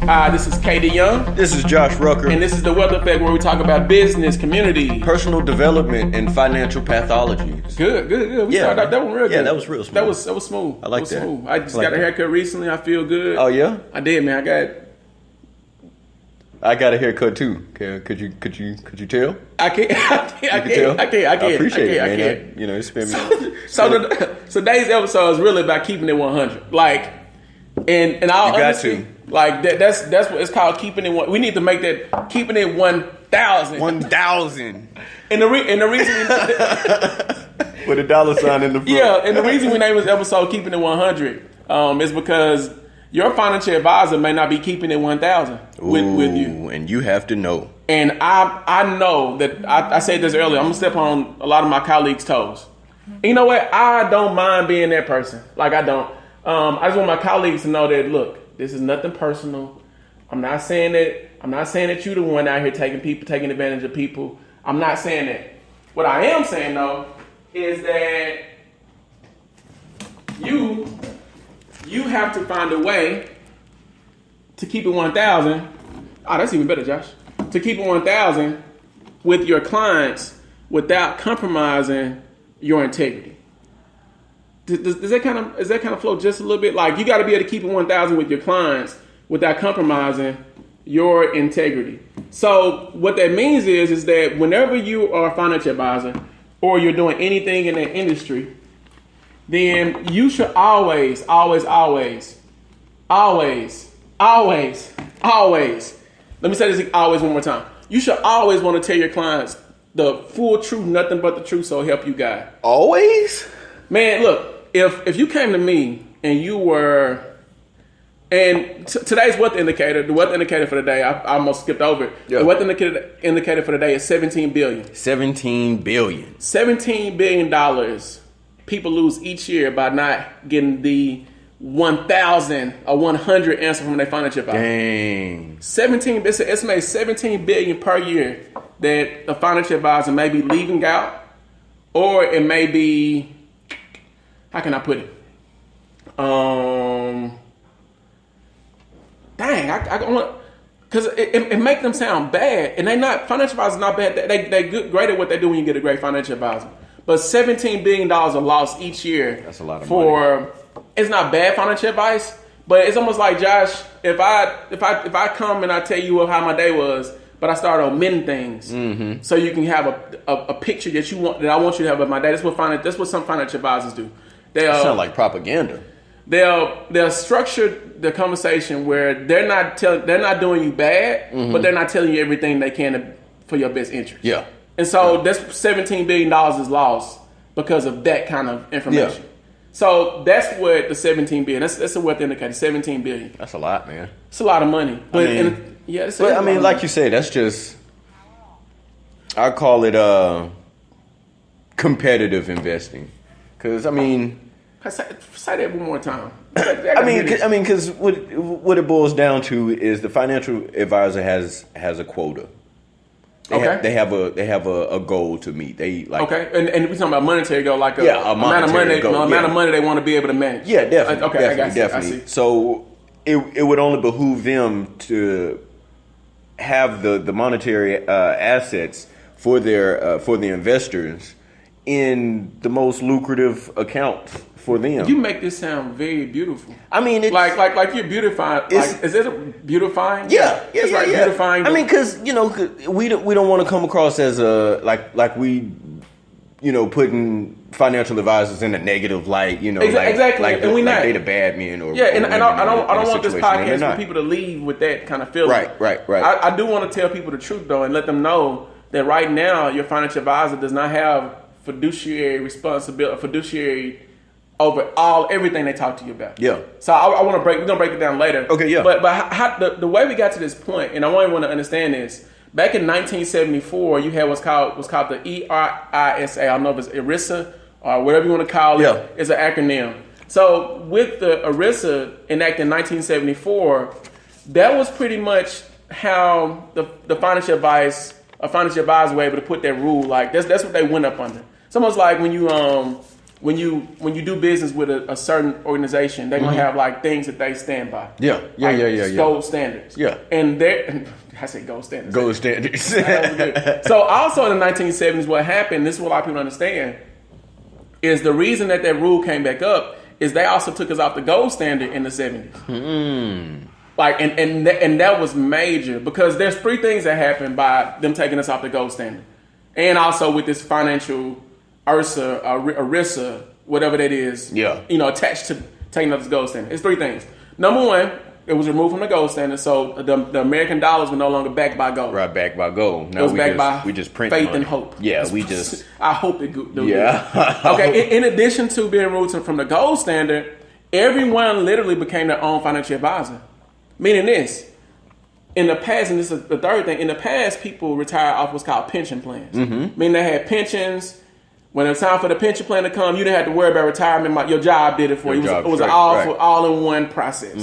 This is Katie Young. This is Josh Rucker. And this is The Wealth Effect, where we talk about business, community, personal development, and financial pathologies. Good. We started out that one real good. Yeah, that was real smooth. That was smooth. I like that. Smooth. I just got a haircut recently. I feel good. Oh, yeah? I did, man. I got a haircut too. Could you tell? I can't. I appreciate it, man. You know, it's been so today's episode is really about keeping it 100. Like, and all honesty, like that's what it's called, keeping it one. We need to make that keeping it 1,000. 1,000. And the reason with a dollar sign in the front. Yeah, and the reason we named this episode "Keeping It 100" is because your financial advisor may not be keeping it 1,000 with you. And you have to know. And I know that I said this earlier. I'm gonna step on a lot of my colleagues' toes. And you know what? I don't mind being that person. Like, I don't. I just want my colleagues to know that, look, this is nothing personal. I'm not saying that you're the one out here taking advantage of people. I'm not saying that. What I am saying though is that you have to find a way to keep it 1,000. Oh, that's even better, Josh. To keep it 1,000 with your clients without compromising your integrity. Does that kind of flow just a little bit? Like, you got to be able to keep it 1,000 with your clients without compromising your integrity. So what that means is that whenever you are a financial advisor or you're doing anything in that industry, then you should always, let me say this always one more time. You should always want to tell your clients the full truth, nothing but the truth, so help you God. Always? Man, look, if you came to me and you were, and today's wealth indicator, the wealth indicator for the day, I almost skipped over it. Yeah. The wealth indicator for the day is $17 billion. $17 billion. $17 billion people lose each year by not getting the 1,000 or 100 answer from their financial advisor. Dang. It's estimated $17 billion per year that the financial advisor may be leaving out, or it may be, how can I put it? I want, because it make them sound bad, and they not, financial advisors not bad. They great at what they do when you get a great financial advisor. But $17 billion are lost each year. That's a lot of money. It's not bad financial advice, but it's almost like, Josh, if I come and I tell you how my day was, but I start omitting things, so you can have a picture that I want you to have of my day. That's what some financial advisors do. That sounds like propaganda. They'll structure the conversation where they're not doing you bad, but they're not telling you everything they can for your best interest. Yeah. And so that's $17 billion is lost because of that kind of information. Yeah. So that's what the $17 billion. That's the wealth indicator. $17 billion. That's a lot, man. It's a lot of money. But like you said, that's just, I call it competitive investing. Because say that one more time. Because what it boils down to is the financial advisor has a quota. They have a goal to meet. And we're talking about monetary goal, like amount of money they want to be able to manage. Yeah, definitely. Definitely. I see. So it would only behoove them to have the monetary assets for the investors in the most lucrative accounts for them. You make this sound very beautiful. I mean, it's like you're beautifying. Is it a beautifying? Yeah. Beautifying. Because we don't want to come across as we putting financial advisors in a negative light. Exactly. And we not they the bad men or and I don't want this podcast for people to leave with that kind of feeling. Right. I do want to tell people the truth though, and let them know that right now your financial advisor does not have fiduciary responsibility, fiduciary over everything they talk to you about. Yeah. So we're gonna break it down later. Okay. Yeah. But how the way we got to this point, and I want everyone to understand this. Back in 1974, you had what's called the ERISA. I don't know if it's ERISA or whatever you want to call it. Yeah. It's an acronym. So with the ERISA enacted in 1974, that was pretty much how the financial advisor were able to put that rule. Like that's what they went up under. It's almost like when you when you do business with a certain organization, they're gonna have like things that they stand by. Gold standards. Yeah. And I say gold standards. Gold standards. So also in the 1970s, what happened, this is what a lot of people understand, is the reason that rule came back up is they also took us off the gold standard in the 70s. Like, and that was major because there's 3 things that happened by them taking us off the gold standard. And also with this financial ERISA, whatever that is, attached to taking up this gold standard. It's 3 things. Number 1, it was removed from the gold standard, so the American dollars were no longer backed by gold. Right, backed by gold. Now it was backed by we just print faith money. and hope. Yeah, we just... I hope it do. Yeah. Okay, in addition to being removed from the gold standard, everyone literally became their own financial advisor. Meaning this, in the past, and this is the third thing, in the past, people retired off what's called pension plans. Meaning they had pensions. When it was time for the pension plan to come, you didn't have to worry about retirement. Your job did it for you. It was an all-in-one process.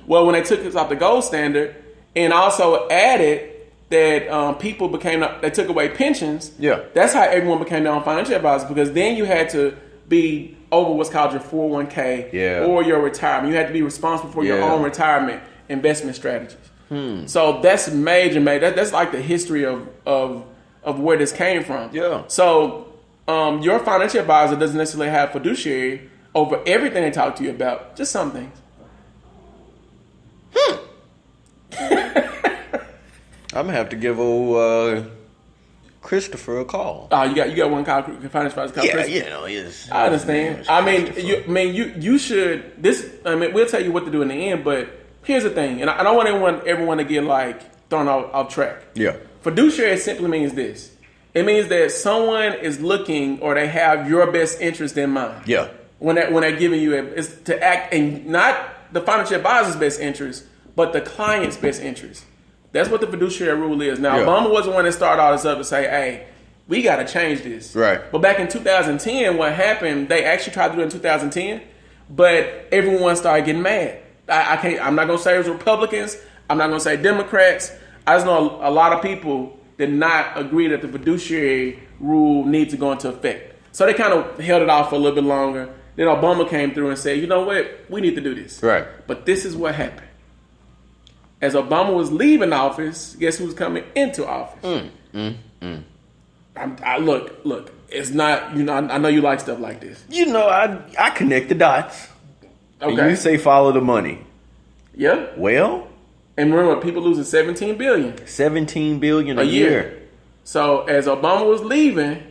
Well, when they took us off the gold standard and also added that people they took away pensions, that's how everyone became their own financial advisor because then you had to be over what's called your 401k or your retirement. You had to be responsible for your own retirement investment strategies. So that's major. That's like the history of where this came from. Yeah. So your financial advisor doesn't necessarily have fiduciary over everything they talk to you about. Just some things. I'm gonna have to give old Christopher a call. You got one called financial advisor called Christopher? Yes. I understand. You should. We'll tell you what to do in the end, but here's the thing, and I don't want everyone to get like thrown off track. Yeah. Fiduciary simply means this. It means that someone is looking or they have your best interest in mind. Yeah. When they're giving you it's to act in not the financial advisor's best interest, but the client's best interest. That's what the fiduciary rule is. Now, Obama was the one that started all this up to say, hey, we got to change this. Right. But back in 2010, what happened, they actually tried to do it in 2010, but everyone started getting mad. I'm not going to say it was Republicans. I'm not going to say Democrats. I just know a lot of people did not agree that the fiduciary rule needs to go into effect. So they kind of held it off for a little bit longer. Then Obama came through and said, you know what? We need to do this. Right. But this is what happened. As Obama was leaving office, guess who was coming into office? Look, it's not, I know you like stuff like this. I connect the dots. Okay. And you say follow the money. Yeah. Well. And remember, people losing $17 billion. $17 billion a year. So as Obama was leaving,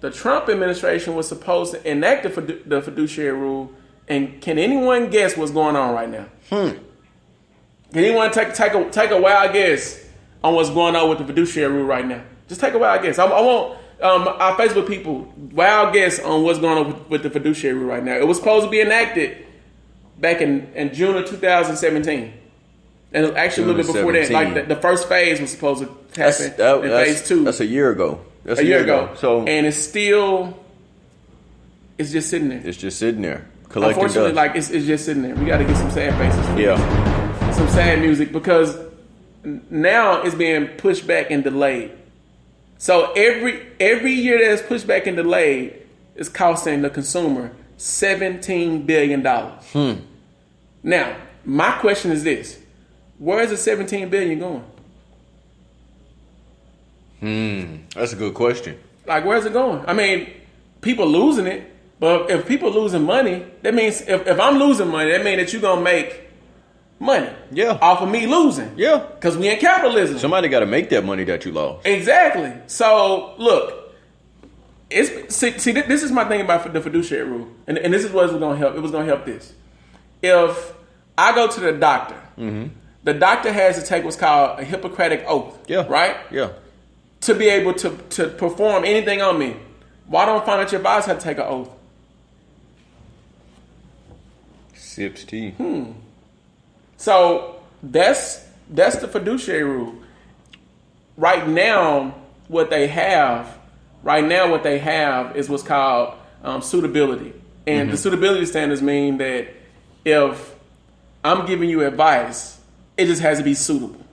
the Trump administration was supposed to enact the fiduciary rule. And can anyone guess what's going on right now? Can anyone take a wild guess on what's going on with the fiduciary rule right now? Just take a wild guess. I want our Facebook people wild guess on what's going on with the fiduciary rule right now. It was supposed to be enacted back in June of 2017. And actually a little bit before that, like the first phase was supposed to happen in phase 2. That's a year ago. That's a year ago. So, and it's just sitting there. It's just sitting there. Unfortunately, like it's just sitting there. We got to get some sad faces. Yeah. Some sad music because now it's being pushed back and delayed. So every year that it's pushed back and delayed is costing the consumer $17 billion. Now, my question is this. Where is the $17 billion going? That's a good question. Like, where's it going? I mean, people losing it, but if people losing money, that means if I'm losing money, that means that you're going to make money. Yeah. Off of me losing. Yeah. Because we in capitalism. Somebody got to make that money that you lost. Exactly. So, look, this is my thing about the fiduciary rule. And this is what was going to help. It was going to help this. If I go to the doctor, the doctor has to take what's called a Hippocratic oath. Yeah. Right? Yeah. To be able to perform anything on me. Why don't financial advisors have to take an oath? Sips tea. So that's the fiduciary rule. Right now, what they have is what's called suitability. And the suitability standards mean that if I'm giving you advice, it just has to be suitable.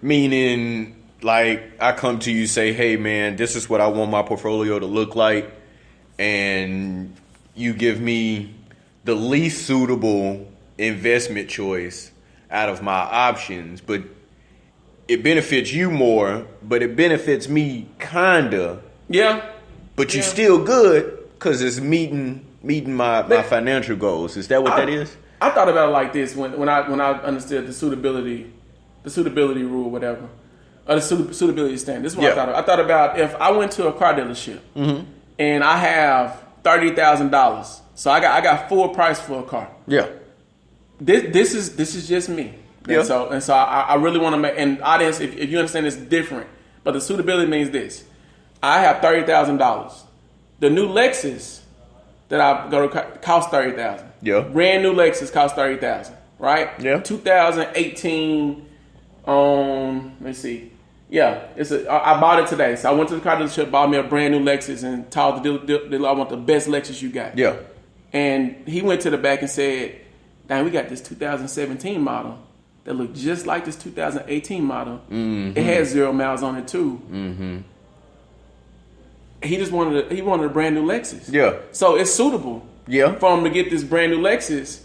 Meaning, like, I come to you say, hey, man, this is what I want my portfolio to look like. and you give me the least suitable investment choice out of my options, but it benefits you more, but it benefits me kinda. Yeah. But you're still good because it's meeting my financial goals. Is that what that is? I thought about it like this when I understood the suitability rule, whatever, or the suitability standard. This is what I thought of. I thought about if I went to a car dealership and I have $30,000, so I got full price for a car. Yeah. This is just me. And so I really want to make an audience. If you understand, it's different. But the suitability means this: I have $30,000. The new Lexus that I go to costs $30,000. Yeah. Brand new Lexus costs $30,000. Right. Yeah. 2018. Let's see. Yeah, I bought it today. So I went to the car dealership, bought me a brand new Lexus, and told the dealer I want the best Lexus you got. Yeah. And he went to the back and said, "Dang, we got this 2017 model that looked just like this 2018 model. Mm-hmm. It had 0 miles on it too." Mm-hmm. He wanted a brand new Lexus. Yeah. So it's suitable. Yeah. For him to get this brand new Lexus,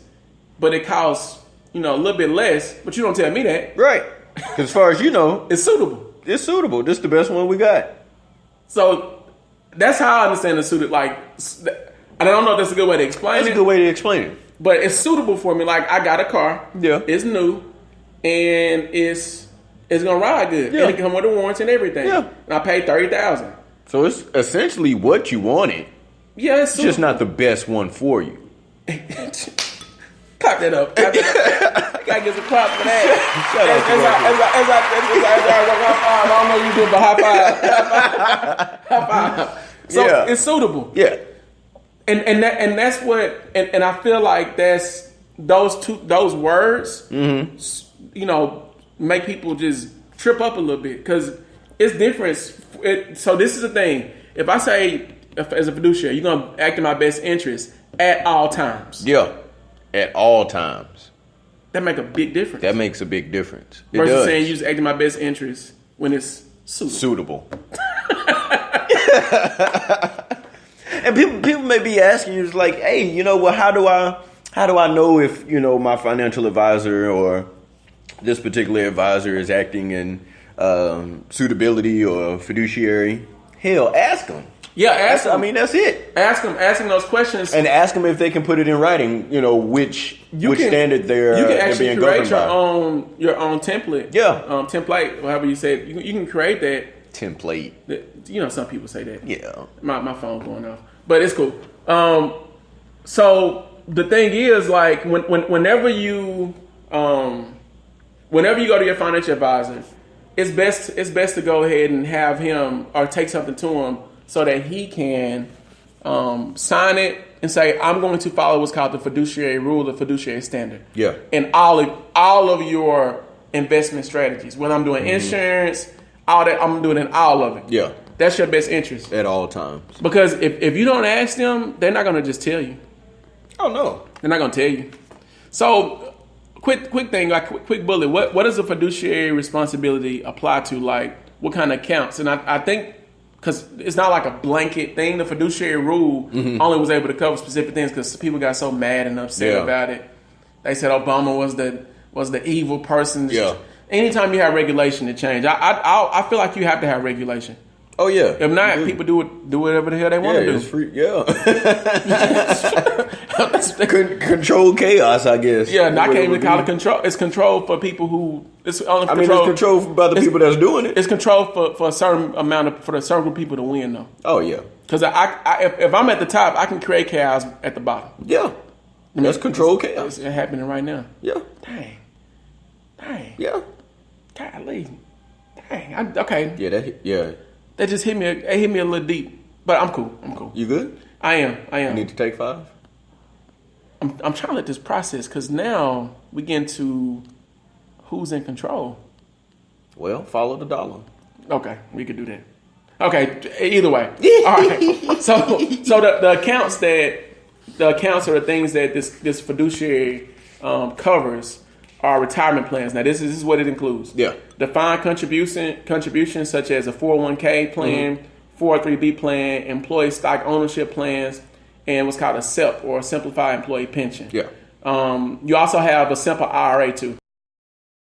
but it costs a little bit less. But you don't tell me that, right? Because as far as you know, it's suitable. It's suitable. This is the best one we got. So that's how I understand the suited. Like, I don't know if that's a good way to explain it. That's a good way to explain it. But it's suitable for me. Like, I got a car. Yeah. It's new. And it's gonna ride good. Yeah. And it come with a warranty and everything. Yeah. And I paid $30,000. So it's essentially what you wanted. Yeah, it's just not the best one for you. Clap that up. I gotta get some claps for that. I don't know you do, but high five. So it's suitable. Yeah. And that's what and I feel like that's those words make people just trip up a little bit because it's different. So this is the thing. If I say as a fiduciary, you're gonna act in my best interest at all times. Yeah. At all times. That make a big difference. That makes a big difference. It versus does. saying you just act in my best interest when it's suitable. And people may be asking you, it's like, hey, how do I know if, my financial advisor or this particular advisor is acting in suitability or fiduciary? Hell, ask them. Yeah, ask them. That's it. Ask them those questions. And ask them if they can put it in writing, which standard they're you can actually being create governed your own template. Yeah. Template, however you say it. You can create that. Template. Some people say that. Yeah. My phone's going off. But it's cool. So the thing is, like, whenever you go to your financial advisor, it's best to go ahead and have him or take something to him so that he can sign it and say, I'm going to follow what's called the fiduciary rule, the fiduciary standard. Yeah. And all of your investment strategies. When I'm doing insurance, all that, I'm doing in all of it. Yeah. That's your best interest. At all times. Because if you don't ask them, they're not going to just tell you. Oh, no. They're not going to tell you. So, quick thing, like quick bullet. What does a fiduciary responsibility apply to? Like, what kind of accounts? And I think, because it's not like a blanket thing, the fiduciary rule only was able to cover specific things because people got so mad and upset about it. They said Obama was the evil person. Yeah. Anytime you have regulation to change, I feel like you have to have regulation. Oh yeah. If not, people do whatever the hell they want to do. It's free. Yeah. Control chaos, I guess. Yeah, and I can't even call it control. It's control for people who. It's only. It's control by the people that's doing it. It's control for a certain amount for a certain group of people to win, though. Oh yeah. Because if I'm at the top, I can create chaos at the bottom. Yeah. That's control chaos. It's happening right now. Yeah. Dang. Yeah. Golly. Dang. Okay. Yeah. That just hit me. It hit me a little deep, but I'm cool. You good? I am. You need to take 5. I'm trying to let this process because now we get into who's in control. Well, follow the dollar. Okay, we could do that. Okay, either way. All right. So the accounts are the things that this fiduciary covers are retirement plans. Now this is what it includes. Yeah. Defined contributions such as a 401k plan, 403B plan, employee stock ownership plans, and what's called a SEP or a simplified employee pension. Yeah. You also have a simple IRA too.